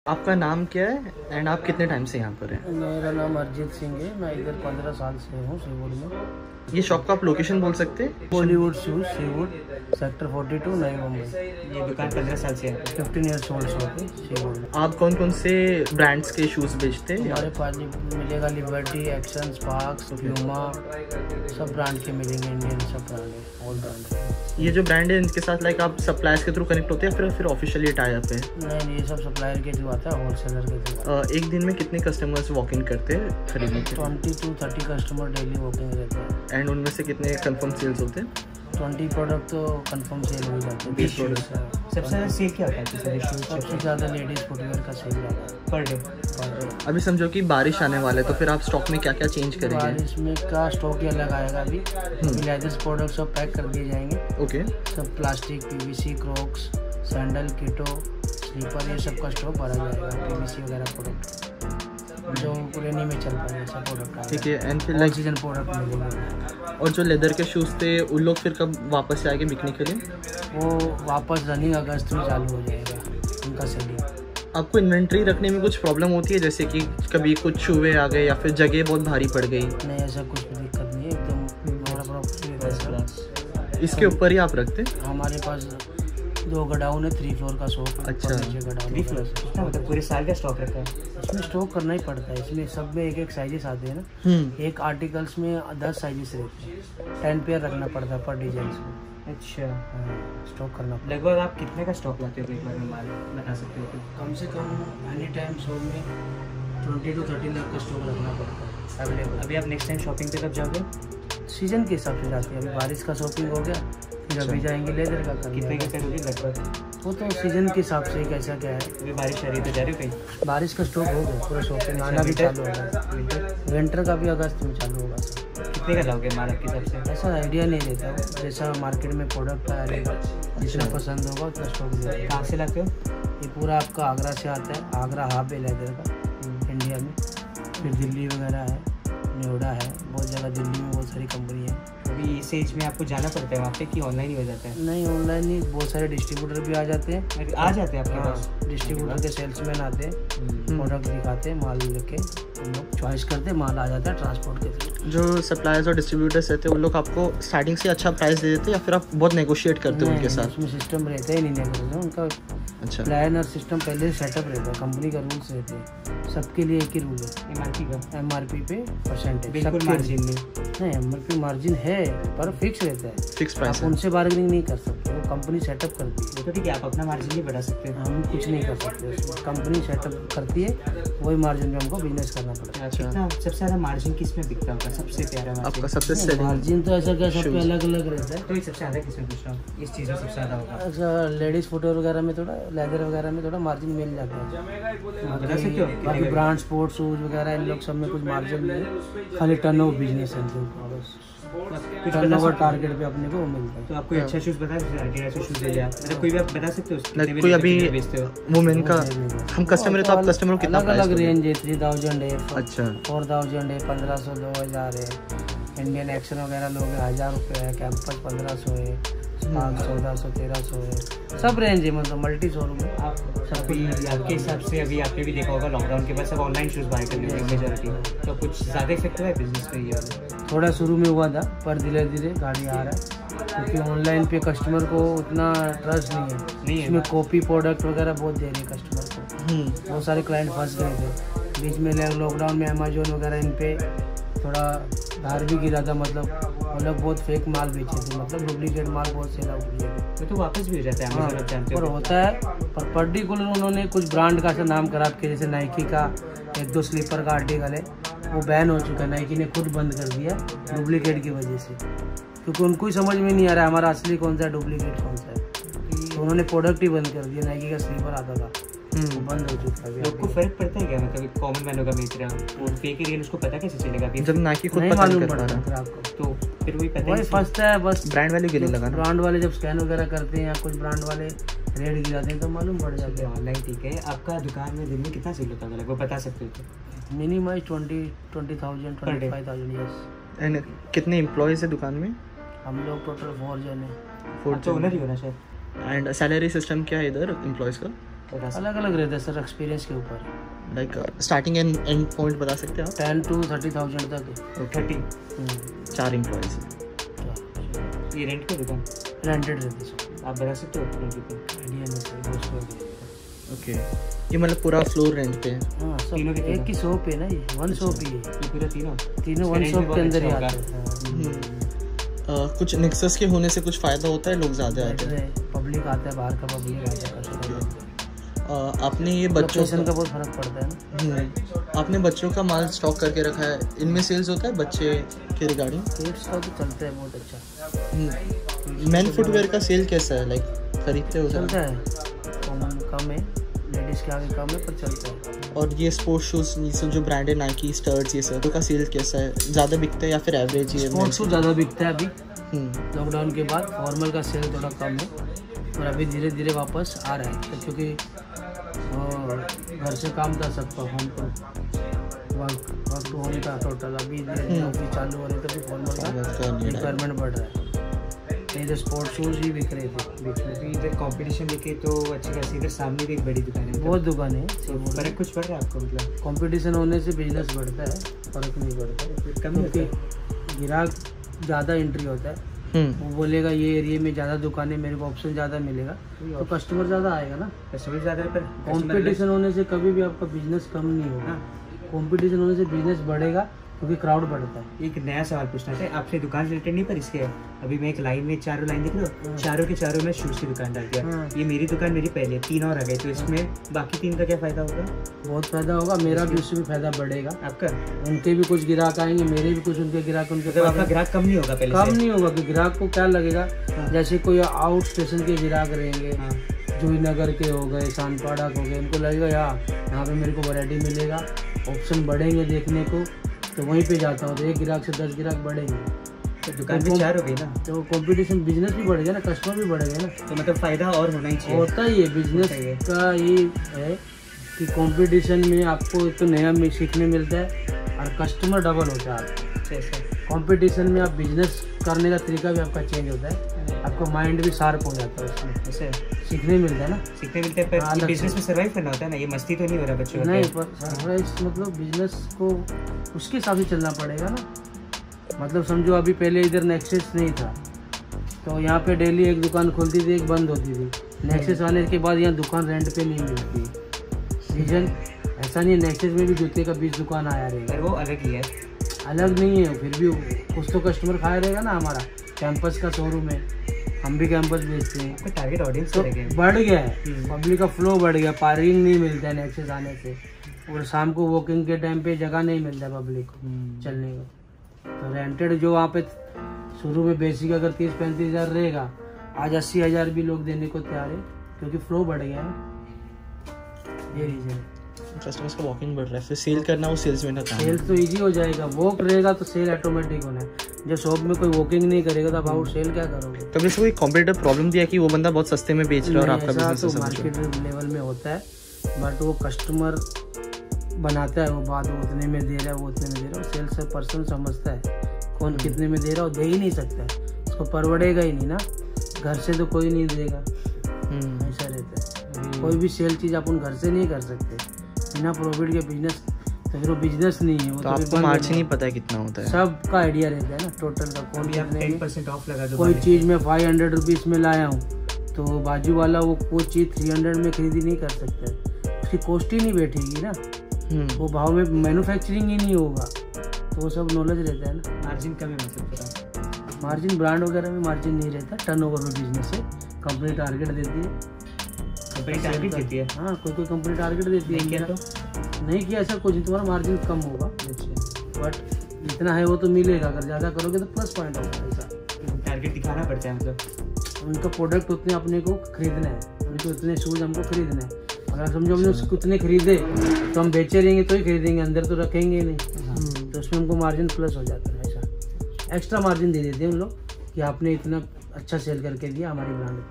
आपका नाम क्या है एंड आप कितने टाइम से यहाँ पर हैं? मेरा नाम अरिजीत सिंह है। मैं इधर 15 साल से हूँ सीवुड में। ये शॉप का आप लोकेशन बोल सकते हैं? बॉलीवुड शूज सीवुड सेक्टर 42 नई मुंबई। ये दुकान 15 साल से है। 15 ईयर्स ओल्ड शॉप है सीवुड में। आप कौन कौन से ब्रांड्स के शूज़ बेचते हैं? हमारे पास मिलेगा लिबर्टी, एक्शन, स्पार्क्स, प्यूमा, सब ब्रांड के मिलेंगे। इंडियन सब ब्रांड है, ऑल ब्रांड। ये जो ब्रांड है इनके साथ लाइक आप सप्लायर्स के थ्रू कनेक्ट होते हैं फिर ऑफिशियली टाई अप है? नहीं, ये सब सप्लायर के थ्रू आता है, होलसेलर के थ्रू। एक दिन में कितने कस्टमर्स वॉक इन करते हैं खरीदने के? 20 to 30 कस्टमर डेली वॉकिंग रहते हैं। एंड उनमें से कितने कंफर्म सेल्स होते हैं? 20 प्रोडक्ट तो कंफर्म सेल हो जाते हैं। 20 प्रोडक्ट। सबसे ज़्यादा सेल क्या होता है? सबसे ज़्यादा लेडीज़ फुटवेयर का सेल रहता है पर डे। अभी समझो कि बारिश आने वाले तो फिर आप स्टॉक में क्या क्या चेंज करेंगे? बारिश में का स्टॉक ही अलग आएगा। अभी लेदर्स प्रोडक्ट सब पैक कर दिए जाएंगे। ओके। सब प्लास्टिक, पीवीसी, क्रॉक्स, सैंडल, कीटो, स्लीपर, ये सब का स्टॉक भरा जाएगा। पीवीसी वगैरह प्रोडक्ट जो पुरानी में चल पाएंगे सब प्रोडक्ट। ठीक है। एंड फिर लाइक सीजन प्रोडक्ट मिलेंगे। और जो लेदर के शूज़ थे उन लोग फिर कब वापस से आएंगे बिकने के लिए? वो वापस रनिंग अगस्त में चालू हो जाएगा उनका सेलिंग। आपको इन्वेंट्री रखने में कुछ प्रॉब्लम होती है, जैसे कि कभी कुछ चूहे आ गए या फिर जगह बहुत भारी पड़ गई? नहीं, ऐसा कुछ भी दिक्कत नहीं है, एकदम इसके ऊपर ही आप रखते? हमारे पास 2 गोडाउन है, 3 फ्लोर का शॉप है। अच्छा, 3 फ्लोर मतलब पूरे साल का स्टॉक रखा है। इसमें स्टॉक करना ही पड़ता है, इसलिए सब में एक एक साइजेस आते हैं ना। एक आर्टिकल्स में 10 साइजेस रहते हैं। 10 पेयर रखना पड़ता है पर डिजाइन में। अच्छा, स्टॉक करना पड़ता है। लगभग आप कितने का स्टॉक लाते हो एक बार में माल बता सकते हो? कम से कम एनी टाइम शॉप में 20 to 30 लाख का स्टॉक रखना पड़ता है अवेलेबल। अभी आप नेक्स्ट टाइम शॉपिंग पे कब जाओगे? सीजन के हिसाब से जाते हैं। अभी बारिश का शॉपिंग हो गया, फिर अभी जाएंगे लेदर का करने। कितने का करोगे लगभग? वो तो सीजन के हिसाब से कैसा क्या है। अभी बारिश आ रही है तो जा रहे हो कहीं? बारिश का स्टॉक हो गया पूरा, शॉपिंग आना भी चालू होगा। विंटर का भी अगस्त में चालू होगा। कितने का लाओगे माल आपके हिसाब से? ऐसा आइडिया नहीं देता वो, जैसा मार्केट में प्रोडक्ट आएगा जितना पसंद होगा उतना स्टॉक देगा। कहाँ से लाते हो? ये पूरा आपका आगरा से आता है। आगरा हब है लेदर का इंडिया में। फिर दिल्ली वगैरह है, नोएडा है, बहुत जगह दिल्ली में बहुत सारी कंपनी है। अभी इस एज में आपको जाना पड़ता है वहाँ पे कि ऑनलाइन ही हो जाता है? नहीं, ऑनलाइन ही। बहुत सारे डिस्ट्रीब्यूटर भी आ जाते हैं। आ जाते हैं आपके पास? डिस्ट्रीब्यूटर के सेल्समैन आते हैं, प्रोडक्ट दिखाते हैं, माल लेके हम लोग चॉइस करते हैं, माल आ जाता है ट्रांसपोर्ट के थ्रू। जो सप्लायर्स और डिस्ट्रीब्यूटर्स रहते हैं उन लोग आपको स्टार्टिंग से अच्छा प्राइस दे देते हैं या फिर आप बहुत नेगोशिएट करते हो उनके साथ? उसमें सिस्टम रहता ही नहीं नेगोशिएशन उनका। अच्छा, प्लान और सिस्टम पहले सेटअप रहता है। कंपनी का रूल्स रहते हैं, सबके लिए एक ही रूल है। एमआरपी पे परसेंटेज, बिल्कुल मार्जिन नहीं। एमआरपी मार्जिन है पर फिक्स रहता है, फिक्स प्राइस है। उनसे बार्गेनिंग नहीं कर सकते, वो कंपनी सेटअप करती है। तो ठीक है, आप अपना मार्जिन नहीं बढ़ा सकते? हम कुछ नहीं कर सकते उसमें, कंपनी सेटअप करती है, वही मार्जिन में हमको बिजनेस करना पड़ता है। अच्छा, सबसे ज़्यादा मार्जिन किस में बिकता होगा? सबसे प्यारा आपका सबसे सेलिंग मार्जिन तो ऐसा क्या, सब पे अलग अलग रहता है। तो ये सबसे ज़्यादा किस में पूछ रहा हूँ? इस चीज़ में सबसे ज़्यादा होगा? ऐसा लेडीज़ फुटवेयर वगैरह में थोड़ा, लेदर वगैरह में थोड़ा मार्जिन मिल जाता है। बता सकते हो? बाकी ब्रांड, स्पोर्ट्स शूज वगैरह इन लोग सब में कुछ मार्जिन नहीं, खाली टर्नओवर बिजनेस है बस। टर्नओवर टारगेट पे अपने को मिलता है। तो आप कोई अच्छा शूज़ बता सकते हो? आर्डिडास शूज़ ले लिया, मतलब कोई भी आप बता सकते हो? कोई अभी बेचते हो? वुमेन का हम कस्टमर है तो आप कस्टमर को कितना अलग अलग रेंज है। 3000 है, अच्छा 4000 है, 1500, 2000 है। इंडियन एक्शन वगैरह लोग 1000 रुपये है, कैंपस 1500 है, 1400, 1300 है, सब रेंज है। मतलब मल्टी शोरूम है। आप अभी आपके हिसाब से अभी आपने भी देखा होगा लॉकडाउन के बाद सब ऑनलाइन शूज़ बाय करने लगे मेजॉरिटी, तो कुछ ज़्यादा इफेक्ट हुआ है बिजनेस पे? ये थोड़ा शुरू में हुआ था पर धीरे धीरे गाड़ी आ रहा है, क्योंकि ऑनलाइन पे कस्टमर को उतना ट्रस्ट नहीं है। इसमें कॉपी प्रोडक्ट वगैरह बहुत दे रहे हैं कस्टमर को। बहुत सारे क्लाइंट फंस गए थे बीच में लॉकडाउन में। अमेजोन वगैरह इन पे थोड़ा धार भी गिरा था, मतलब वो लोग बहुत फेक माल बेचे थे, मतलब डुप्लीकेट माल बहुत सेल आउट किए थे। तो वापस भी हो जाता है अमेज़न, आप जानते हो? और होता है, पर पर्टिकुलर उन्होंने कुछ ब्रांड का ऐसा नाम खराब किया, जैसे नाइकी का 1-2 स्लीपर का आर्टिकल है वो बैन हो चुका है। नाइकी ने खुद बंद कर दिया डुप्लीकेट की वजह से, क्योंकि उनको ही समझ में नहीं आ रहा है हमारा असली कौन सा है, डुप्लीकेट कौन सा है। तो उन्होंने प्रोडक्ट ही बंद कर दिया। नाइकी का स्लीपर आता था वो बंद हो चुका है। लोग को फर्क पड़ता है क्या? मतलब कॉमन मैन होगा बेच रहा है और फेक रियल, उसको पता कैसे चलेगा? जब नाइकी खुद नहीं पता मालूम कर पड़ता रहा है आपको, तो फिर वही पता वही फंसता है बस। ब्रांड वाले गिरने लगा ना, ब्रांड वाले जब स्कैन वगैरह करते हैं या कुछ ब्रांड वाले रेट गिराते हैं तो मालूम पड़ जाता है। ऑनलाइन ठीक है। आपका दुकान में दिन में कितना सेल होता है वो बता सकते हो? Minimum 20,000 25,000 yes. एंड कितने एम्प्लॉयज़ है दुकान में? हम लोग टोटल 4 जन है। 4 तो ओनर ही होना शायद। एंड सैलरी सिस्टम क्या है इधर एम्प्लॉयज़ का? अलग अलग रहता है सर, एक्सपीरियंस के ऊपर। लाइक स्टार्टिंग एंड पॉइंट बता सकते हैं आप? 10 to 30,000 तक है। 30। 4 एम्प्लॉयज़। ये रेंट पे दुकान? रेंटेड रहती है। आप बता सकते हो कितने की? आइडिया नहीं सर, दोस्त को। ओके, ये मतलब पूरा फ्लोर रेंट पे है? हाँ सब तीनों के एक ही शॉप है ना, ये वन शॉप ही है। ये पूरा तीनों वन शॉप के अंदर ही आते हैं। कुछ नेक्सस के होने से कुछ फ़ायदा होता है? लोग ज़्यादा आते हैं, पब्लिक आता है, बाहर का पब्लिक आता है। आपने ये बच्चों का बहुत फर्क पड़ता है ना। आपने बच्चों का माल स्टॉक करके रखा है, इनमें सेल्स होता है बच्चे के रिगार्डिंग? किड्स का तो चलता है बहुत अच्छा। मैन फुटवेयर का सेल कैसा है? लाइक खरीदते हो? चलता है, कम है, लेडीज़ के आगे कम है पर चलता है। और ये स्पोर्ट्स शूज़ जो ब्रांडेड नाइकी, स्टर्ट्स, ये सब का सेल कैसा है? ज़्यादा बिकता है या फिर एवरेज ही है? स्पोर्ट्स शूज़ ज़्यादा बिकता है अभी लॉकडाउन के बाद। फॉर्मल का सेल थोड़ा कम है और अभी धीरे धीरे वापस आ रहा है, तो क्योंकि घर से काम था सबका, home to work to home था टोटल। अभी धीरे चालू हो रहे तो फॉर्मल का रिक्वायरमेंट बढ़ रहा है। नहीं तो स्पोर्ट्स शूज़ ही बिक रहे थे बीच में। इधर कंपटीशन देखे तो अच्छी खासी, इधर सामने भी एक बड़ी दुकान है, बहुत दुकान है। फर्क कुछ पड़ रहा है आपको? मतलब कंपटीशन होने से बिजनेस बढ़ता है, फर्क नहीं बढ़ता है। कम क्योंकि ग्राहक ज़्यादा एंट्री होता है, वो बोलेगा ये एरिया में ज़्यादा दुकानें, मेरे को ऑप्शन ज़्यादा मिलेगा, तो कस्टमर ज़्यादा आएगा ना। कस्टमर ज़्यादा पर कंपटीशन होने से कभी भी आपका बिजनेस कम नहीं होगा। कंपटीशन होने से बिजनेस बढ़ेगा क्योंकि क्राउड बढ़ता है। एक नया सवाल पूछना था आपसे, दुकान रिलेटेड नहीं पर इसके अभी मैं एक लाइन में चारों लाइन देख रहा हूँ, चारों के चारों में शूज़ की दुकान डाल दिया। ये मेरी दुकान मेरी पहले 3 और आ गए, तो इसमें बाकी 3 का क्या फ़ायदा होगा? बहुत फ़ायदा होगा, मेरा भी उससे भी फ़ायदा बढ़ेगा। आपका? उनके भी कुछ ग्राहक आएंगे, मेरे भी कुछ उनके ग्राहक। उनके आपका ग्राहक कम नहीं होगा? पहले कम नहीं होगा कि ग्राहक को क्या लगेगा, जैसे कोई आउट स्टेशन के ग्राहक रहेंगे, जोईनगर के हो गए, सानपाड़ा हो गए, उनको लगेगा यहाँ पे मेरे को वैरायटी मिलेगा, ऑप्शन बढ़ेंगे देखने को, तो वहीं पे जाता हूँ। तो एक ग्राहक से 10 ग्राहक बढ़ेंगे, तो दुकान भी 4 हो गई ना, तो कंपटीशन बिजनेस भी बढ़ेगा ना, कस्टमर भी बढ़ेगा ना। तो मतलब फ़ायदा और होना ही चाहिए। होता ही है बिजनेस का, ये है कि कंपटीशन में आपको एक तो नया सीखने मिलता है और कस्टमर डबल होता है आपका। कंपटीशन में आप बिजनेस करने का तरीका भी आपका चेंज होता है, आपका माइंड भी शार्प हो जाता है, उसमें ऐसे सीखने मिलता है ना। सीखने मिलता है, पर बिजनेस में सर्वाइव करना होता है ना, ये मस्ती तो नहीं हो रहा बच्चों का? नहीं, पर सर्वाइव मतलब बिजनेस को उसके हिसाब से चलना पड़ेगा ना। मतलब समझो अभी पहले इधर नेक्सस नहीं था, तो यहाँ पे डेली एक दुकान खुलती थी, एक बंद होती थी। नेक्सस आने के बाद यहाँ दुकान रेंट पे नहीं मिलती। रीजन ऐसा नहीं है, नेक्सस में भी जूते का 20 दुकान आया रहेगा, वो अलग ही है। अलग नहीं है, फिर भी कुछ तो कस्टमर खाया रहेगा ना। हमारा कैंपस का शोरूम है, हम भी कैंपस बेचते हैं, टारगेट ऑडियंस तो बढ़ गया है, पब्लिक का फ्लो बढ़ गया, पार्किंग नहीं मिलता है नेक्सस आने से, और शाम को वॉकिंग के टाइम पे जगह नहीं मिलता है पब्लिक को चलने को। तो रेंटेड जो वहाँ पे शुरू में बेसिक अगर 30-35 हज़ार रहेगा, आज 80 हज़ार भी लोग देने को तैयार है, क्योंकि फ्लो बढ़ गया है ना, ये रीजन है। कस्टमर्स का वॉकिंग बढ़ रहा है, फिर सेल करना वो सेल्समैन का काम है। सेल तो इजी हो जाएगा, वॉक रहेगा तो सेल ऑटोमेटिक होना है। जब शॉप में कोई वॉकिंग नहीं करेगा तो आप आउट सेल क्या करोगे? कभी कोई कॉम्पिटिटिव प्रॉब्लम दिया कि वो बंदा बहुत सस्ते में बेच रहा है और आपका बिजनेस तो मार्केट लेवल में होता है, बट वो कस्टमर बनाता है, वो बात वो उतने में दे रहा है, वो उतने में दे रहा है। सेल्स पर्सन समझता है कौन कितने में दे रहा है, दे ही नहीं सकता है, उसको परवड़ेगा ही नहीं ना, घर से तो कोई नहीं देगा। ऐसा रहता है, कोई भी सेल चीज़ अपन घर से नहीं कर सकते बिना प्रॉफिट के। बिजनेस तो फिर वो बिजनेस नहीं है, वो तो आपको मार्जिन ही पता है कितना होता है, सबका आइडिया रहता है ना टोटल का। कौन भी 10% ऑफ लगा दो, कोई चीज़ मैं 500 रुपीज़ में लाया हूँ, तो बाजू वाला वो चीज़ 300 में खरीदी नहीं कर सकता है, उसकी कॉस्ट ही नहीं बैठेगी ना, वो भाव में मैन्युफैक्चरिंग ही नहीं होगा, तो वो सब नॉलेज रहता है ना। मार्जिन कम है, मतलब मार्जिन ब्रांड वगैरह में मार्जिन नहीं रहता, टर्नओवर में बिजनेस है, कंपनी टारगेट देती है। कंपनी टारगेट देती है? हाँ, कोई कंपनी टारगेट देती है। नहीं किया ऐसा कुछ नहीं, तुम्हारा मार्जिन कम होगा, बट जितना है वो तो मिलेगा, अगर ज़्यादा करोगे तो प्लस पॉइंट होगा। ऐसा टारगेट दिखाना पड़ता है, मतलब उनका प्रोडक्ट उतने अपने को खरीदना है, उनको उतने शूज़ हमको खरीदना है। अगर समझो हमने उसको उतने खरीदे तो हम बेचे रहेंगे तो ही खरीदेंगे, अंदर तो रखेंगे नहीं, तो उसमें हमको मार्जिन प्लस हो जाता है। ऐसा एक्स्ट्रा मार्जिन दे देते हैं उन लोग कि आपने इतना अच्छा सेल करके दिया हमारी ब्रांड।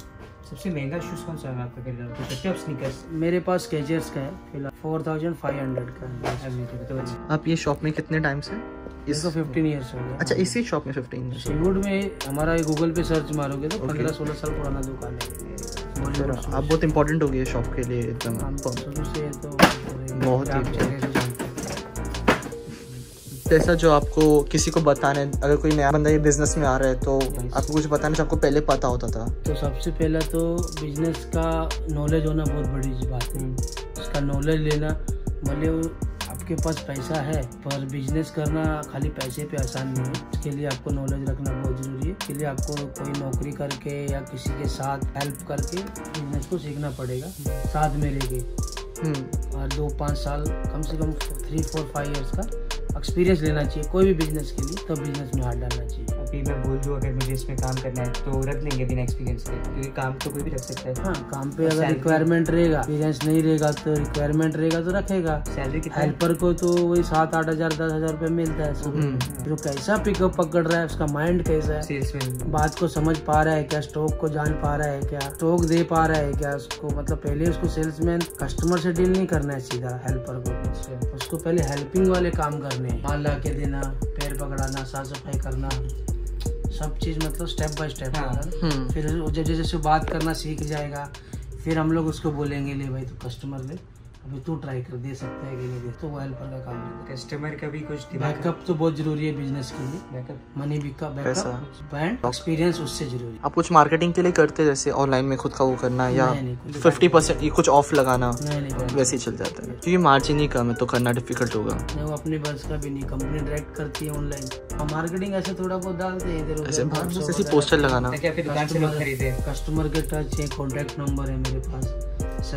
सबसे महंगा शूज़ कौन सा है आपका खरीदा? तो स्नीकर्स मेरे पास स्केचर्स का है फिलहाल, 4500 का। आप ये शॉप में कितने टाइम से? इसको 15 ईयर्स हो गया। अच्छा, इसी शॉप में 15 ईयर्स? सीवुड में हमारा गूगल पे सर्च मारोगे तो 15-16 साल पुराना दुकान है, फिर आप बहुत इम्पोर्टेंट हो गए शॉप के लिए एकदम। शुरू से तो बहुत ही जैसा जो आपको किसी को बताना है, अगर कोई नया बंदा ये बिजनेस में आ रहा है तो आपको कुछ बताना आपको पहले पता होता था? तो सबसे पहला तो बिजनेस का नॉलेज होना बहुत बड़ी बात है। उसका नॉलेज लेना, भले आपके पास पैसा है पर बिजनेस करना खाली पैसे पे आसान नहीं है। इसके लिए आपको नॉलेज रखना बहुत ज़रूरी है। इसके लिए आपको कोई नौकरी करके या किसी के साथ हेल्प करके बिजनेस को सीखना पड़ेगा, साथ में रह के। और 2-5 साल कम से कम 3-4-5 इयर्स का एक्सपीरियंस लेना चाहिए कोई भी बिजनेस के लिए, तो बिजनेस में हाथ डालना चाहिए। अभी मैं बोल दूँ अगर मुझे इसमें काम करना है तो रख लेंगे बिना एक्सपीरियंस के, क्योंकि काम तो कोई भी रख सकता है। हाँ, काम पे अगर रिक्वायरमेंट रहेगा, एक्सपीरियंस नहीं रहेगा तो रिक्वायरमेंट रहेगा तो रखेगा। सैलरी कितना? हेल्पर को तो वही 7-8 हज़ार 10 हज़ार रुपये मिलता है। जो कैसा पिकअप पकड़ रहा है, उसका माइंड कैसा है, सेल्समैन बात को समझ पा रहा है क्या, स्टॉक को जान पा रहा है क्या, स्टॉक दे पा रहा है क्या उसको। मतलब पहले उसको सेल्समैन कस्टमर से डील नहीं करना है सीधा हेल्पर को, उसको पहले हेल्पिंग वाले काम करने हैं। माल ला के देना, पैर पकड़ाना, साफ सफाई करना, सब चीज़ मतलब स्टेप बाय स्टेप। फिर जब जैसे बात करना सीख जाएगा, फिर हम लोग उसको बोलेंगे ले भाई तू कस्टमर ले, अभी तू ट्राई कर, दे सकता है कि नहीं दे, तो वो हेल्पर का काम है। कस्टमर का भी कुछ बैकअप तो बहुत जरूरी है बिजनेस के लिए। Backup money backup and experience उससे जरूरी। आप कुछ मार्केटिंग के लिए करते जैसे ऑनलाइन में खुद का वो करना या 50% कुछ ऑफ लगाना? नहीं, वैसे ही चल जाता है क्योंकि मार्जिन ही कम है तो करना डिफिकल्ट होगा। नहीं, वो अपने बस का भी नहीं, कंपनी डायरेक्ट करती है ऑनलाइन। हम मार्केटिंग ऐसे थोड़ा बहुत डालते हैं इधर उधर, ऐसे पोस्टर लगाना। कस्टमर के टच है, कॉन्टेक्ट नंबर है मेरे पास,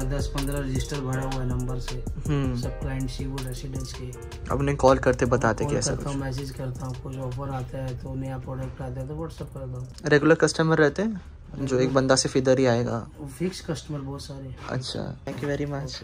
10-15 रजिस्टर भरा हुआ है नंबर से, सब क्लाइंट सीवुड रेसिडेंस के। अब उन्हें कॉल करते बताते कैसा करता हूँ, मैसेज करता हूँ, कुछ ऑफर आता है तो नया प्रोडक्ट आता है तो व्हाट्सएप करता हूँ। रेगुलर कस्टमर रहते हैं जो एक बंदा सिर्फ इधर ही आएगा? फिक्स कस्टमर बहुत सारे। अच्छा, थैंक यू वेरी मच।